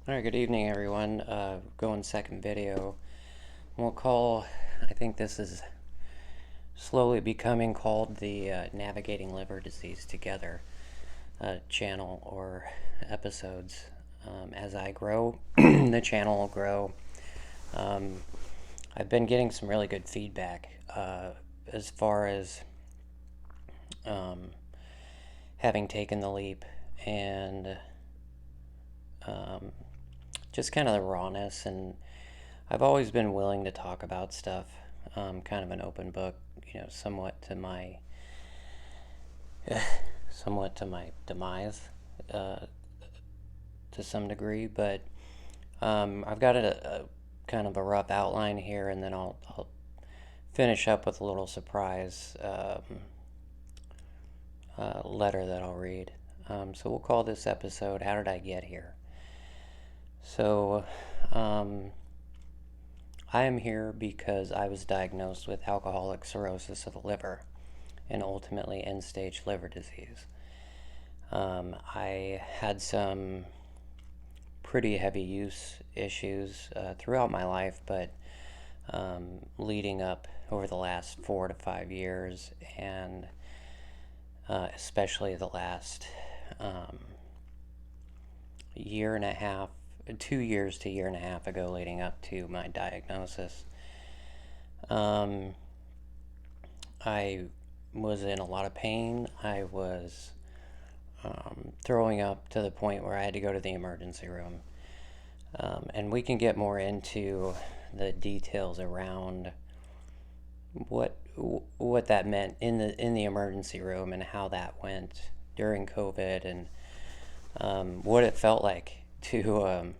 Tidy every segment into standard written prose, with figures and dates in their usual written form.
Alright, good evening everyone. Going second video. I think this is slowly becoming called the Navigating Liver Disease Together channel or episodes. As I grow, the channel will grow. I've been getting some really good feedback as far as having taken the leap and just kind of the rawness, and I've always been willing to talk about stuff, kind of an open book, somewhat to my demise, to some degree. But I've got a kind of a rough outline here, and then I'll finish up with a little surprise letter that I'll read. So we'll call this episode "How Did I Get Here?" So, I am here because I was diagnosed with alcoholic cirrhosis of the liver and ultimately end-stage liver disease. I had some pretty heavy use issues throughout my life, but leading up over the last 4 to 5 years, and especially the last year and a half, 2 years to year and a half ago, leading up to my diagnosis. I was in a lot of pain. I was throwing up to the point where I had to go to the emergency room. And we can get more into the details around what that meant in the emergency room and how that went during COVID, and what it felt like to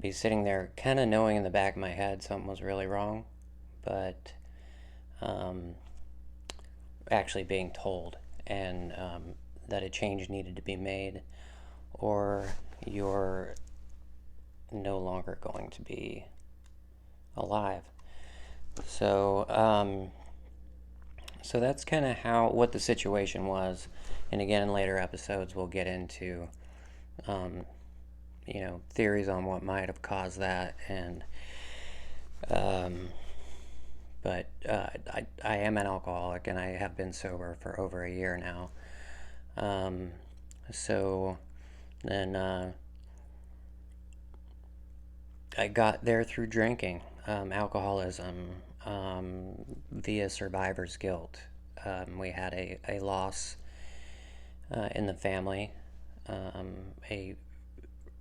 be sitting there kind of knowing in the back of my head something was really wrong, but actually being told, and that a change needed to be made, or you're no longer going to be alive. So that's kind of what the situation was. And again, in later episodes, we'll get into theories on what might have caused that, and but I am an alcoholic, and I have been sober for over a year now. So then I got there through drinking, alcoholism, via survivor's guilt. We had a loss in the family, a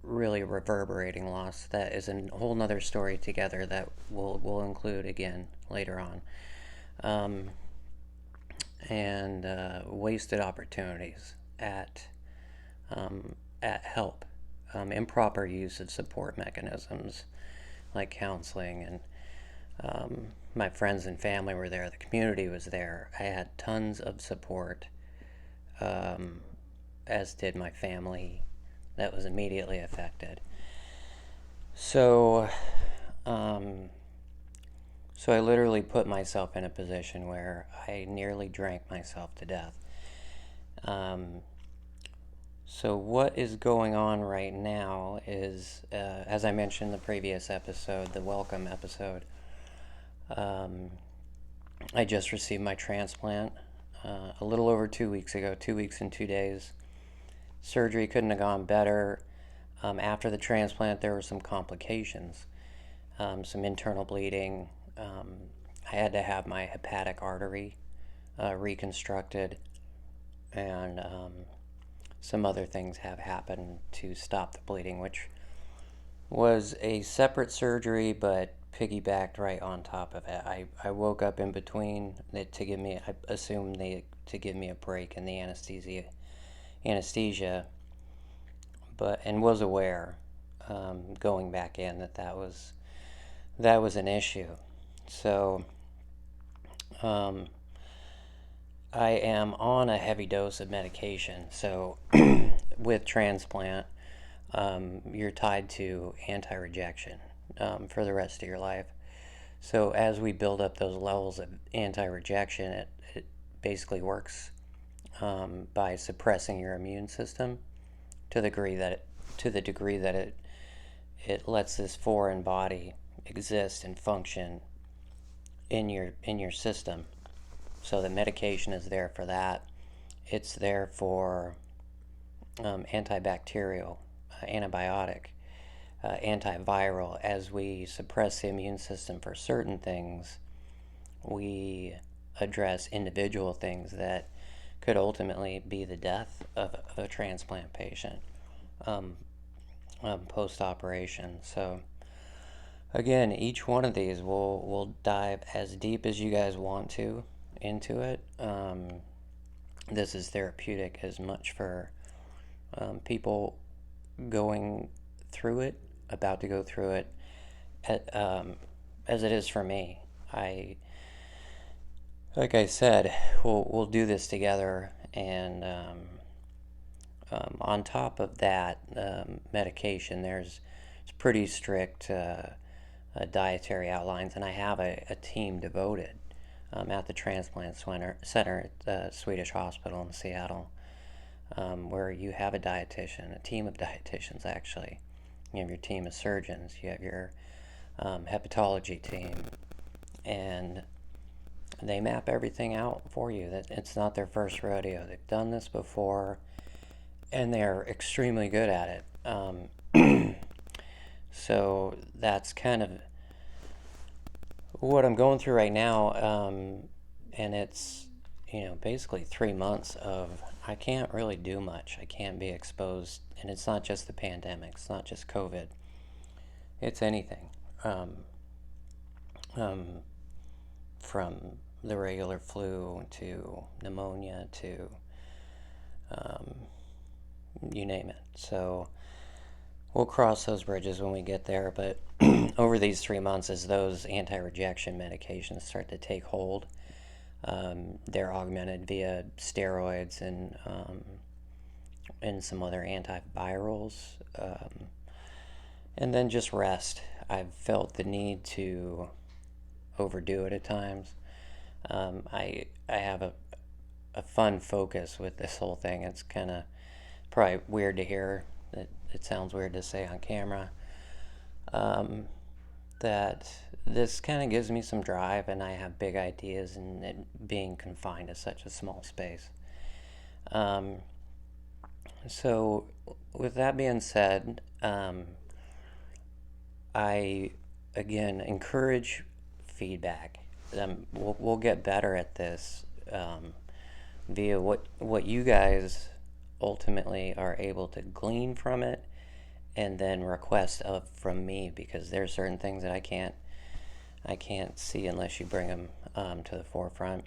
really reverberating loss that is a whole nother story together that we'll include again later on. And wasted opportunities at help, improper use of support mechanisms like counseling, and my friends and family were there, the community was there. I had tons of support, as did my family that was immediately affected. So I literally put myself in a position where I nearly drank myself to death. So what is going on right now is, as I mentioned in the previous episode, the welcome episode, I just received my transplant a little over 2 weeks ago, 2 weeks and 2 days. Surgery couldn't have gone better. After the transplant, there were some complications, some internal bleeding. I had to have my hepatic artery reconstructed, and some other things have happened to stop the bleeding, which was a separate surgery but piggybacked right on top of it. I woke up in between it to give me, I assumed to give me a break in the anesthesia, and was aware, going back in, that was an issue. So I am on a heavy dose of medication. So with transplant, you're tied to anti-rejection for the rest of your life. So as we build up those levels of anti-rejection, it basically works by suppressing your immune system to the degree that it it lets this foreign body exist and function in your system. So the medication is there for that. It's there for antibacterial, antibiotic, antiviral. As we suppress the immune system for certain things, we address individual things that could ultimately be the death of a transplant patient post-operation. So again, each one of these will dive as deep as you guys want to into it. This is therapeutic as much for people going through it, about to go through it, as it is for me. Like I said, we'll do this together, and on top of that medication, there's pretty strict dietary outlines, and I have a team devoted at the transplant center at the Swedish Hospital in Seattle, where you have a dietitian, a team of dietitians actually. You have your team of surgeons, you have your hepatology team, and they map everything out for you. That it's not their first rodeo. They've done this before, and they're extremely good at it. So that's kind of what I'm going through right now, and it's basically 3 months of I can't really do much. I can't be exposed, and it's not just the pandemic. It's not just COVID. It's anything. From the regular flu to pneumonia to you name it. So we'll cross those bridges when we get there. But over these 3 months, as those anti-rejection medications start to take hold, they're augmented via steroids and some other antivirals, and then just rest. I've felt the need to overdo it at times. I have a fun focus with this whole thing. It's kind of probably weird to hear. It sounds weird to say on camera. That this kind of gives me some drive, and I have big ideas, and it being confined to such a small space. So with that being said, I again encourage feedback. We'll get better at this via what you guys ultimately are able to glean from it, and then request from me, because there's certain things that I can't see unless you bring them to the forefront.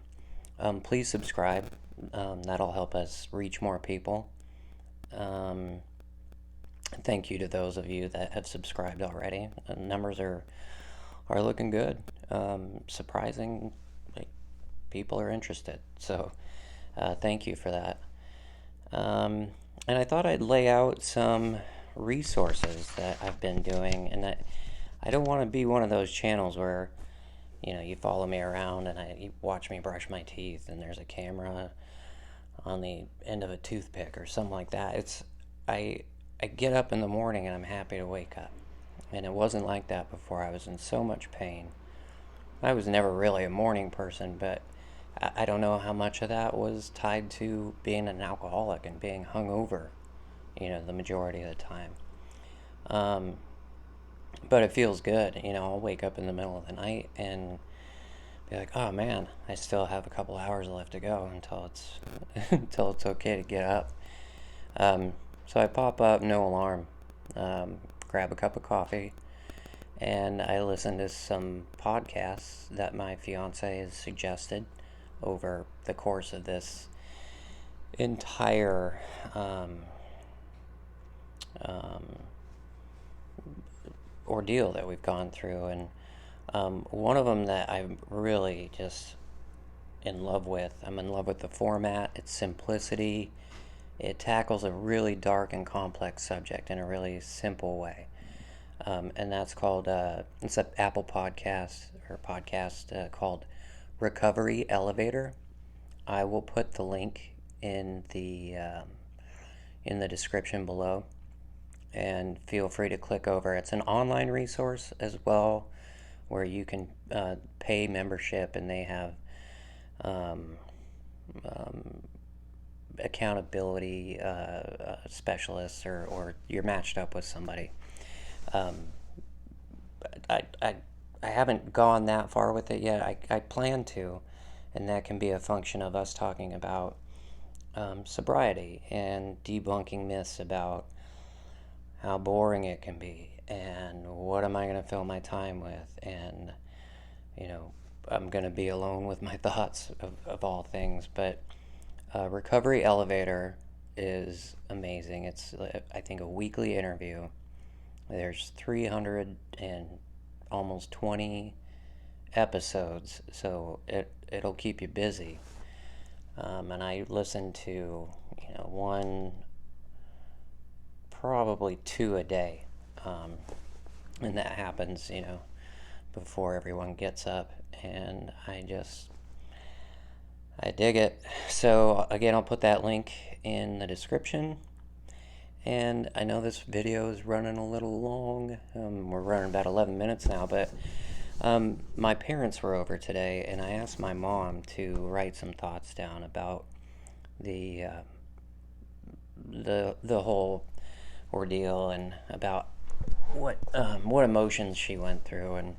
Please subscribe. That'll help us reach more people. Thank you to those of you that have subscribed already. Numbers are looking good. Surprising, like, people are interested. So thank you for that. And I thought I'd lay out some resources that I've been doing, and I don't want to be one of those channels where you follow me around and you watch me brush my teeth and there's a camera on the end of a toothpick or something like that. I get up in the morning and I'm happy to wake up, and it wasn't like that before. I was in so much pain. I was never really a morning person, but I don't know how much of that was tied to being an alcoholic and being hungover, the majority of the time. But it feels good. I'll wake up in the middle of the night and be like, oh man, I still have a couple hours left to go until it's until it's okay to get up. So I pop up, no alarm, grab a cup of coffee, and I listen to some podcasts that my fiance has suggested over the course of this entire ordeal that we've gone through. And one of them that I'm really just in love with, I'm in love with the format, its simplicity. It tackles a really dark and complex subject in a really simple way. And that's called, it's an Apple podcast called Recovery Elevator. I will put the link in the description below. and feel free to click over. It's an online resource as well, where you can pay membership, and they have um, um, accountability specialists, or you're matched up with somebody. Um, I, I, I haven't gone that far with it yet. I plan to, and that can be a function of us talking about sobriety and debunking myths about how boring it can be and what am I going to fill my time with, and you know, I'm going to be alone with my thoughts of all things. But Recovery Elevator is amazing. It's, I think, a weekly interview. There's 300 and almost 20 episodes, so it'll keep you busy. And I listen to, one, probably two a day, and that happens, before everyone gets up, and I dig it. So again, I'll put that link in the description. And I know this video is running a little long. We're running about 11 minutes now, but my parents were over today, and I asked my mom to write some thoughts down about the whole ordeal, and about what emotions she went through, and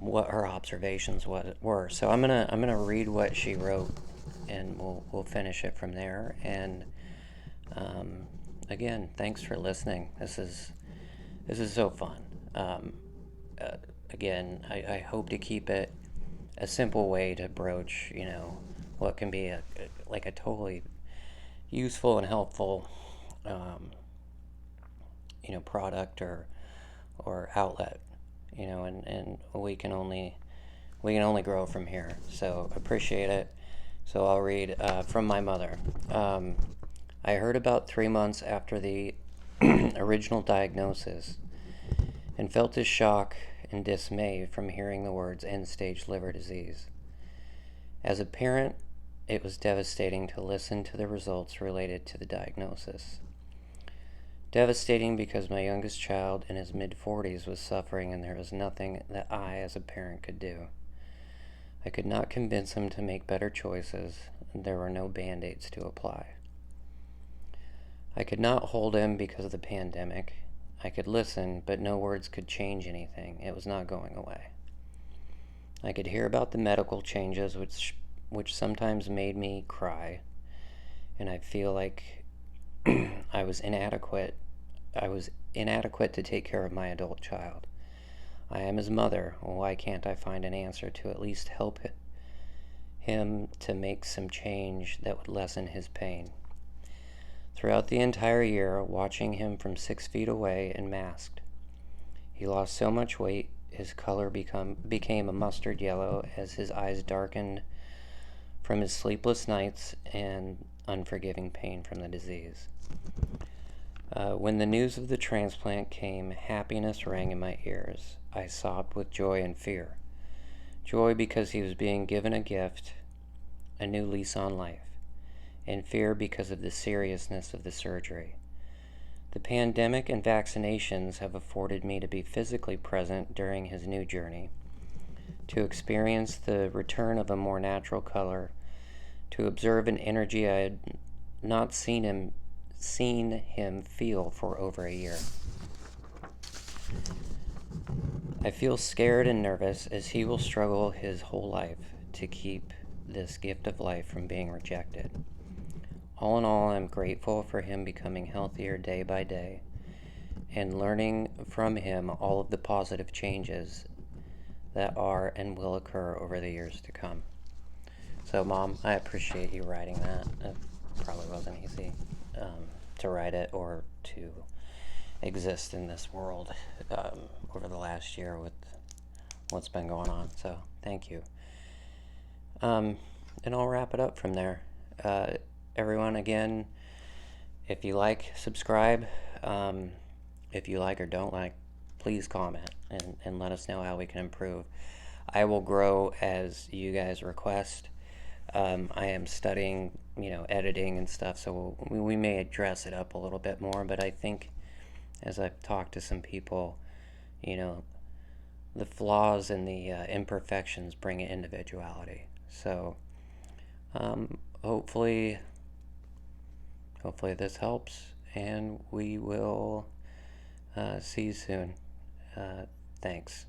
what her observations were. So I'm gonna read what she wrote, and we'll finish it from there. And again, thanks for listening. This is so fun. Again, I hope to keep it a simple way to broach, what can be a totally useful and helpful, product or outlet, and we can only grow from here. So appreciate it. So I'll read from my mother. I heard about 3 months after the original diagnosis, and felt a shock and dismay from hearing the words end-stage liver disease. As a parent, it was devastating to listen to the results related to the diagnosis. Devastating because my youngest child in his mid-40s was suffering, and there was nothing that I, as a parent, could do. I could not convince him to make better choices, and there were no band-aids to apply. I could not hold him because of the pandemic. I could listen, but no words could change anything. It was not going away. I could hear about the medical changes, which sometimes made me cry, and I feel like I was inadequate to take care of my adult child. I am his mother. Why can't I find an answer to at least help him to make some change that would lessen his pain? Throughout the entire year, watching him from 6 feet away and masked, he lost so much weight, his color became a mustard yellow as his eyes darkened from his sleepless nights and unforgiving pain from the disease. When the news of the transplant came, happiness rang in my ears. I sobbed with joy and fear. Joy because he was being given a gift, a new lease on life, and fear because of the seriousness of the surgery. The pandemic and vaccinations have afforded me to be physically present during his new journey, to experience the return of a more natural color, to observe an energy I had not seen him feel for over a year. I feel scared and nervous, as he will struggle his whole life to keep this gift of life from being rejected. All in all, I'm grateful for him becoming healthier day by day, and learning from him all of the positive changes that are and will occur over the years to come. So, Mom, I appreciate you writing that. It probably wasn't easy to write it or to exist in this world over the last year with what's been going on. So, thank you. And I'll wrap it up from there. Everyone, again, if you like, subscribe. If you like or don't like, please comment and let us know how we can improve. I will grow as you guys request. I am studying, editing and stuff, so we may dress it up a little bit more. But I think, as I've talked to some people, you know, the flaws and the imperfections bring individuality. So hopefully, this helps, and we will see you soon. Thanks.